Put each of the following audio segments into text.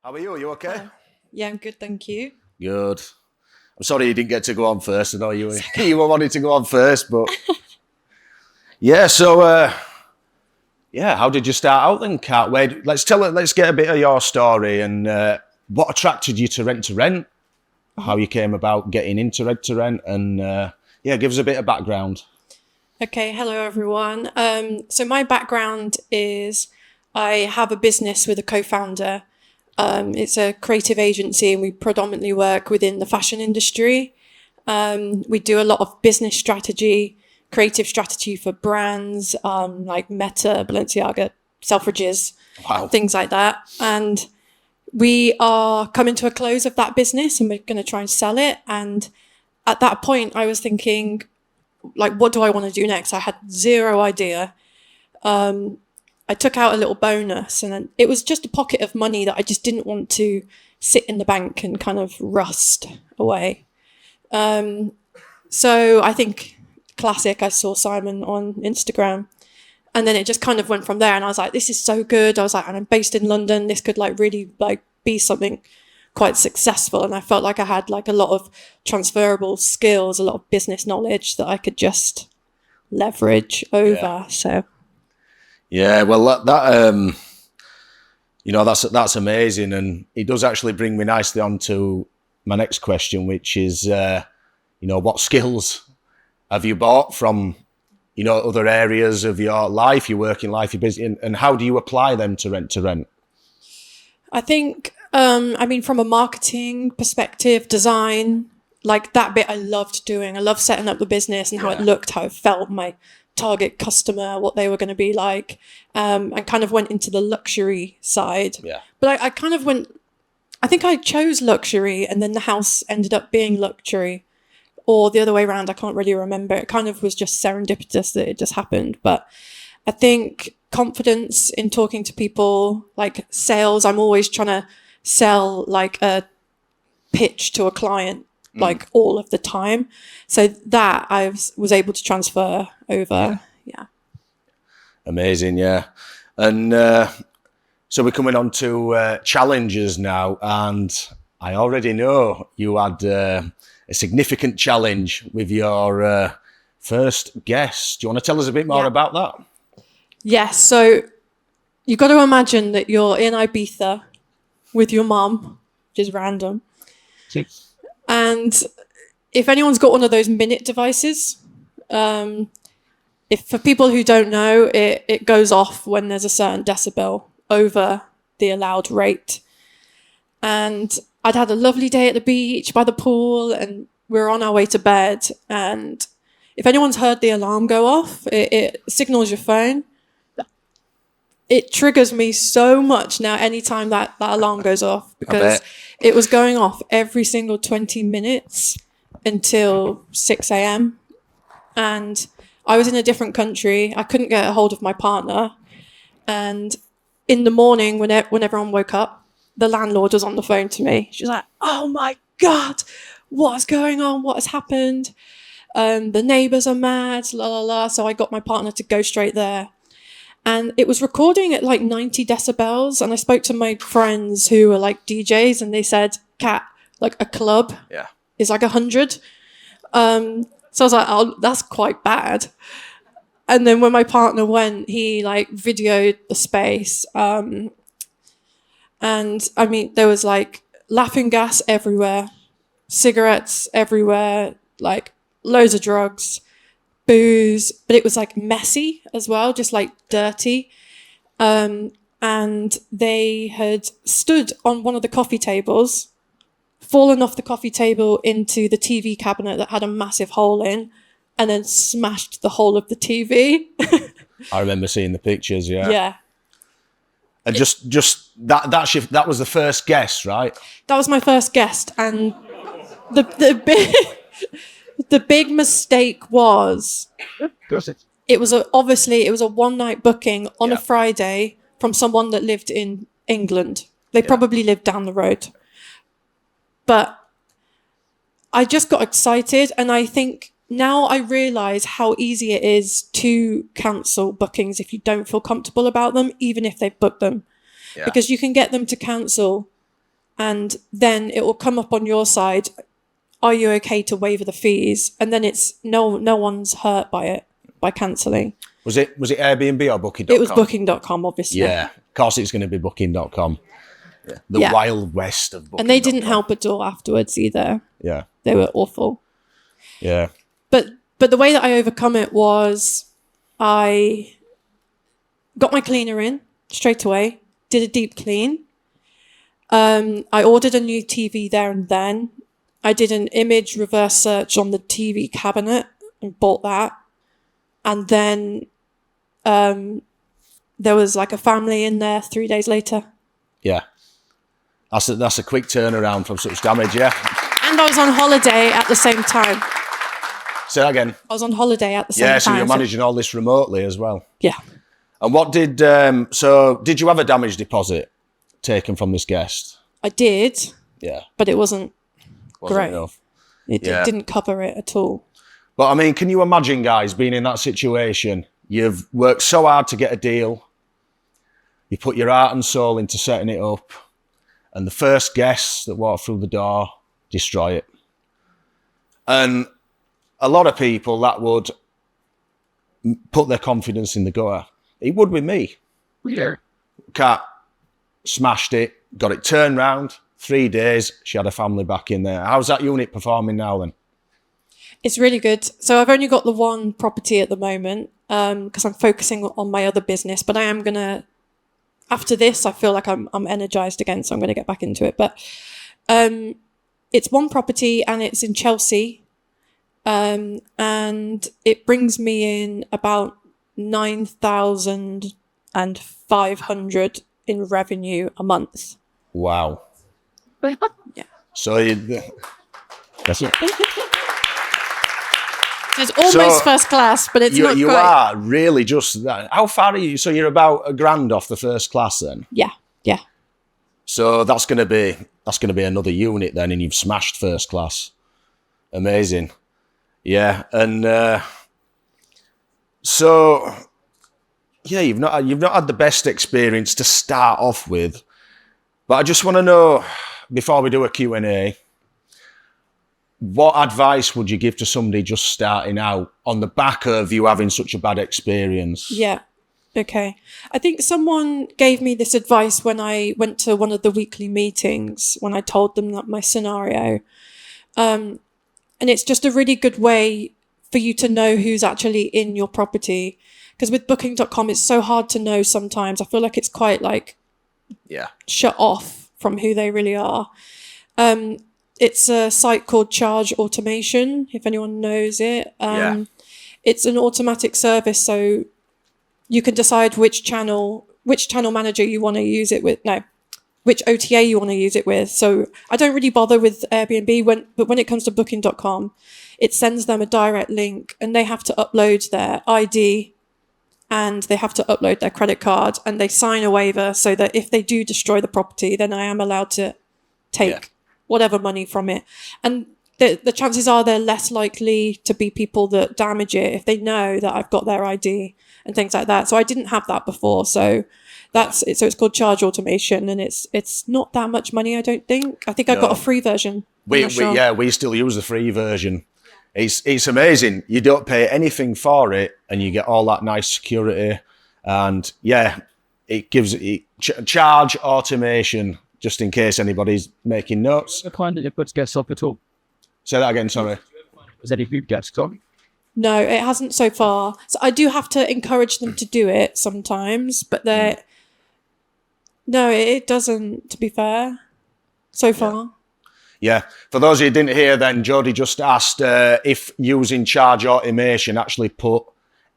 How are you? Are you okay? Yeah, I'm good, thank you. Good. I'm sorry you didn't get to go on first. I know you were, you were wanting to go on first, but yeah. How did you start out then, Kat? Let's get a bit of your story and what attracted you to rent to rent. How you came about getting into rent to rent, and give us a bit of background. Okay, hello everyone. So my background is I have a business with a co-founder. It's a creative agency and we predominantly work within the fashion industry. We do a lot of business strategy, creative strategy for brands like Meta, Balenciaga, Selfridges, Wow. things like that. And we are coming to a close of that business and we're going to try and sell it. And at that point, I was thinking, like, what do I want to do next? I had zero idea. I took out a little bonus and it was just a pocket of money that I just didn't want to sit in the bank and kind of rust away. So I think classic, I saw Simon on Instagram and then it just kind of went from there. And I was like, this is so good. I was like, and I'm based in London. This could really be something quite successful. And I felt like I had a lot of transferable skills, a lot of business knowledge that I could just leverage over. Yeah. So. Yeah, well, that's amazing, and it does actually bring me nicely on to my next question, which is, what skills have you bought from, other areas of your life, your working life, your business, and how do you apply them to rent to rent? I think, from a marketing perspective, design, that bit I loved doing. I loved setting up the business and how it looked, how it felt, my target customer, what they were going to be like, and kind of went into the luxury side. Yeah. But I think I chose luxury and then the house ended up being luxury, or the other way around. I can't really remember. It kind of was just serendipitous that it just happened. But I think confidence in talking to people, like sales, I'm always trying to sell a pitch to a client all of the time. So that I was able to transfer over. Yeah. Amazing. Yeah. And so we're coming on to challenges now. And I already know you had a significant challenge with your first guest. Do you want to tell us a bit more about that? Yes. So you've got to imagine that you're in Ibiza with your mum, which is random. And if anyone's got one of those minute devices, if for people who don't know, it goes off when there's a certain decibel over the allowed rate. And I'd had a lovely day at the beach by the pool and we were on our way to bed. And if anyone's heard the alarm go off, it signals your phone. It triggers me so much now anytime that alarm goes off, because it was going off every single 20 minutes until 6 a.m. And I was in a different country. I couldn't get a hold of my partner. And in the morning, when everyone woke up, the landlord was on the phone to me. She was like, oh my God, what's going on? What has happened? The neighbors are mad, la, la, la. So I got my partner to go straight there. And it was recording at 90 decibels. And I spoke to my friends who were DJs and they said, Kat, a club is 100. So I was like, oh, that's quite bad. And then when my partner went, he videoed the space. And there was laughing gas everywhere, cigarettes everywhere, loads of drugs, booze, but it was messy as well, just dirty. And they had stood on one of the coffee tables, fallen off the coffee table into the TV cabinet that had a massive hole in, and then smashed the whole of the TV. I remember seeing the pictures. Yeah. Yeah. And just that shift, that was the first guest, right? That was my first guest, and the big mistake was it was a one-night booking on a Friday from someone that lived in England. They probably lived down the road. But I just got excited, and I think now I realise how easy it is to cancel bookings if you don't feel comfortable about them, even if they've booked them. Yeah. Because you can get them to cancel and then it will come up on your side. Are you okay to waiver the fees? And then it's no one's hurt by it, by cancelling. Was it Airbnb or Booking.com? It was Booking.com, obviously. Yeah, of course it's going to be Booking.com. Yeah. The Wild West of Booking.com. And they didn't help at all afterwards either. Yeah. They were awful. Yeah. But the way that I overcome it was I got my cleaner in straight away, did a deep clean. I ordered a new TV there and then. I did an image reverse search on the TV cabinet and bought that. And then there was like a family in there 3 days later. Yeah. That's a quick turnaround from such damage, yeah. And I was on holiday at the same time. Say that again. I was on holiday at the same time. Yeah, so you're managing all this remotely as well. Yeah. And what did did you have a damage deposit taken from this guest? I did. Yeah. But it wasn't great. Enough. It didn't cover it at all. But I mean, can you imagine, guys, being in that situation? You've worked so hard to get a deal. You put your heart and soul into setting it up. And the first guests that walk through the door destroy it. And a lot of people that would put their confidence in the gutter. It would with me. Yeah. Cat smashed it, got it turned round. 3 days, she had a family back in there. How's that unit performing now then? It's really good. So I've only got the one property at the moment because I'm focusing on my other business. But I am going to, after this, I feel like I'm energized again. So I'm going to get back into it. But it's one property and it's in Chelsea. And it brings me in about 9,500 in revenue a month. Wow. Yeah. So that's it. It's almost first class, but it's not You quite. are really just that. How far are you? So you're about $1,000 off the first class then? Yeah. So that's going to be another unit then, and you've smashed first class. Amazing. Yeah, and so yeah, you've not had the best experience to start off with, but I just want to know, before we do a Q&A, what advice would you give to somebody just starting out on the back of you having such a bad experience? Yeah. Okay. I think someone gave me this advice when I went to one of the weekly meetings, when I told them that my scenario. And it's just a really good way for you to know who's actually in your property. Because with Booking.com, it's so hard to know sometimes. I feel like it's quite shut off from who they really are. It's a site called Charge Automation, if anyone knows it. It's an automatic service, so you can decide which channel manager you want to use it with. No, which OTA you want to use it with. So I don't really bother with Airbnb, but when it comes to Booking.com, it sends them a direct link and they have to upload their ID and they have to upload their credit card and they sign a waiver so that if they do destroy the property, then I am allowed to take whatever money from it. And the chances are they're less likely to be people that damage it if they know that I've got their ID and things like that. So I didn't have that before. So that's it. So it's called Charge Automation and it's not that much money, I don't think. I think I got a free version. We still use the free version. It's amazing. You don't pay anything for it and you get all that nice security. And it gives Charge Automation, just in case anybody's making notes. The kind that you've put guests off at all. Say that again, sorry. Was any food guests on? No, it hasn't so far. So I do have to encourage them to do it sometimes, but no, it doesn't, to be fair, so far. Yeah. For those of you who didn't hear then, Jodie just asked if using Charge Automation actually put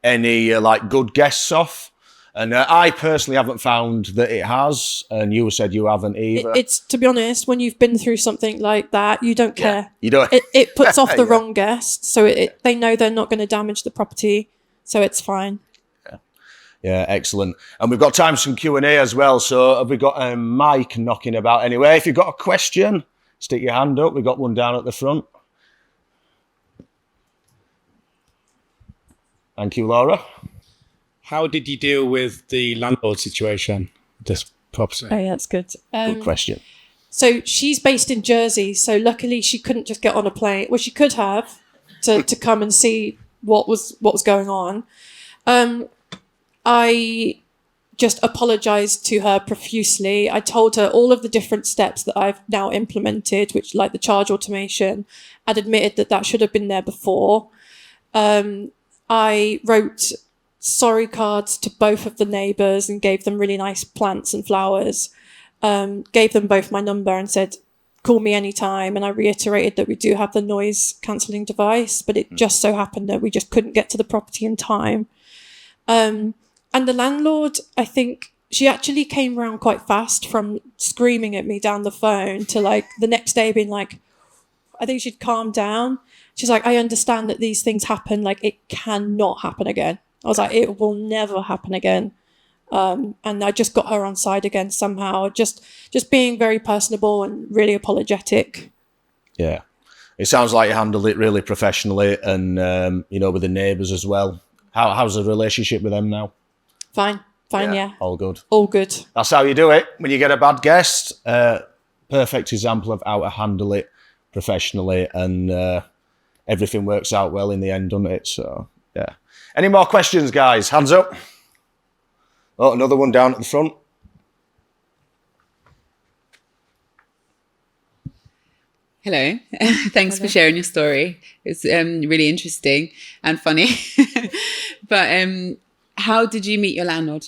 any good guests off. And I personally haven't found that it has, and you said you haven't either. It's, to be honest, when you've been through something like that, you don't care. You don't. It puts off the wrong guest, so they know they're not going to damage the property, so it's fine. Yeah, excellent. And we've got time for some Q&A as well, so have we got a mic knocking about anyway? If you've got a question, stick your hand up. We've got one down at the front. Thank you, Laura. How did you deal with the landlord situation, this property? Oh, yeah, that's good. Good question. So she's based in Jersey. So luckily she couldn't just get on a plane. Well, she could have to come and see what was going on. I just apologized to her profusely. I told her all of the different steps that I've now implemented, which like the charge automation. I'd admitted that should have been there before. I wrote sorry cards to both of the neighbours and gave them really nice plants and flowers. Gave them both my number and said, call me anytime. And I reiterated that we do have the noise cancelling device, but it just so happened that we just couldn't get to the property in time. And the landlord, I think she actually came around quite fast from screaming at me down the phone to like the next day being like, I think she'd calmed down. She's like, I understand that these things happen. Like it cannot happen again. I was like, it will never happen again. And I just got her on side again somehow, just being very personable and really apologetic. Yeah. It sounds like you handled it really professionally and, with the neighbours as well. How's the relationship with them now? Fine, yeah. All good. All good. That's how you do it. When you get a bad guest, perfect example of how to handle it professionally, and everything works out well in the end, doesn't it? So, yeah. Any more questions, guys? Hands up. Oh, another one down at the front. Hello. Thanks for sharing your story. It's really interesting and funny. But how did you meet your landlord?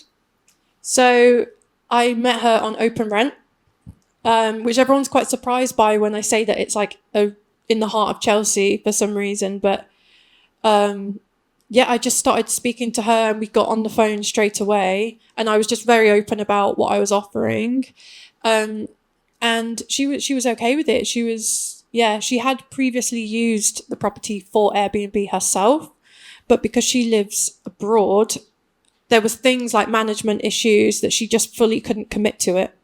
So I met her on Open Rent, which everyone's quite surprised by when I say that it's like in the heart of Chelsea for some reason. But I just started speaking to her and we got on the phone straight away. And I was just very open about what I was offering. And she was okay with it. She had previously used the property for Airbnb herself, but because she lives abroad, there was things like management issues that she just fully couldn't commit to it.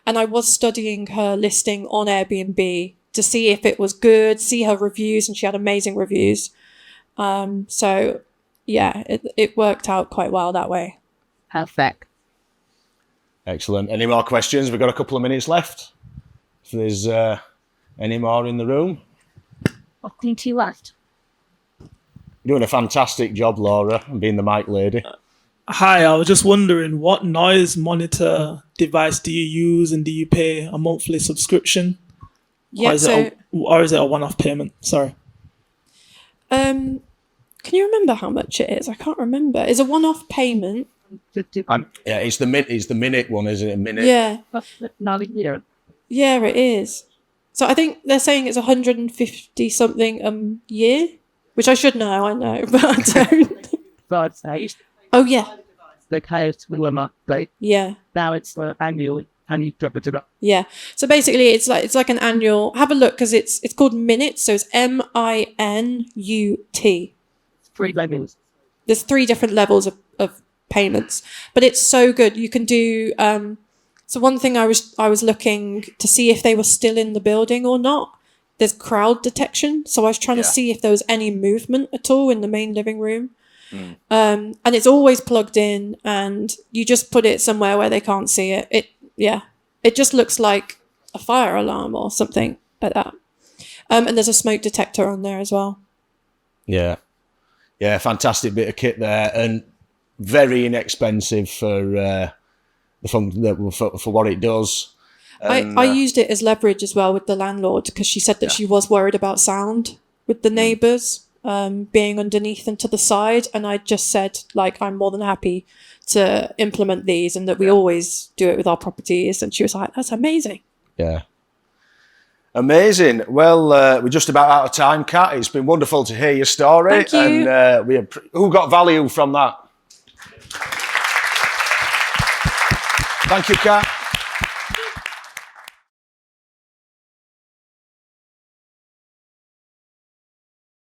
And I was studying her listing on Airbnb to see if it was good, see her reviews, and she had amazing reviews. It worked out quite well that way. Perfect. Excellent. Any more questions? We've got a couple of minutes left. If there's any more in the room. Nothing too left. You're doing a fantastic job, Laura, and being the mic lady. Hi, I was just wondering, what noise monitor device do you use, and do you pay a monthly subscription? Yeah, or is it a one-off payment? Sorry. Can you remember how much it is? I can't remember. It's a one-off payment. Yeah, it's the minute one, isn't it? A minute. Yeah. Not a year. Yeah, it is. So I think they're saying it's 150 something a year, which I should know. I know, but I don't. But Oh yeah. the highest limit, right? Yeah. Now it's annually, and you drop it to that. Yeah. So basically, it's like an annual. Have a look because it's called minutes. So it's MINUT. 3 levels. There's 3 different levels of payments, but it's so good. You can do. So one thing I was looking to see if they were still in the building or not. There's crowd detection, so I was trying to see if there was any movement at all in the main living room. And it's always plugged in, and you just put it somewhere where they can't see it. It just looks like a fire alarm or something like that. And there's a smoke detector on there as well. Yeah, fantastic bit of kit there, and very inexpensive for for what it does. And, I used it as leverage as well with the landlord because she said that she was worried about sound with the neighbours being underneath and to the side, and I just said like I'm more than happy to implement these and that we always do it with our properties, and she was like, that's amazing. Yeah. Amazing. Well, we're just about out of time, Kat. It's been wonderful to hear your story. Thank you. And who got value from that? Thank you, Kat.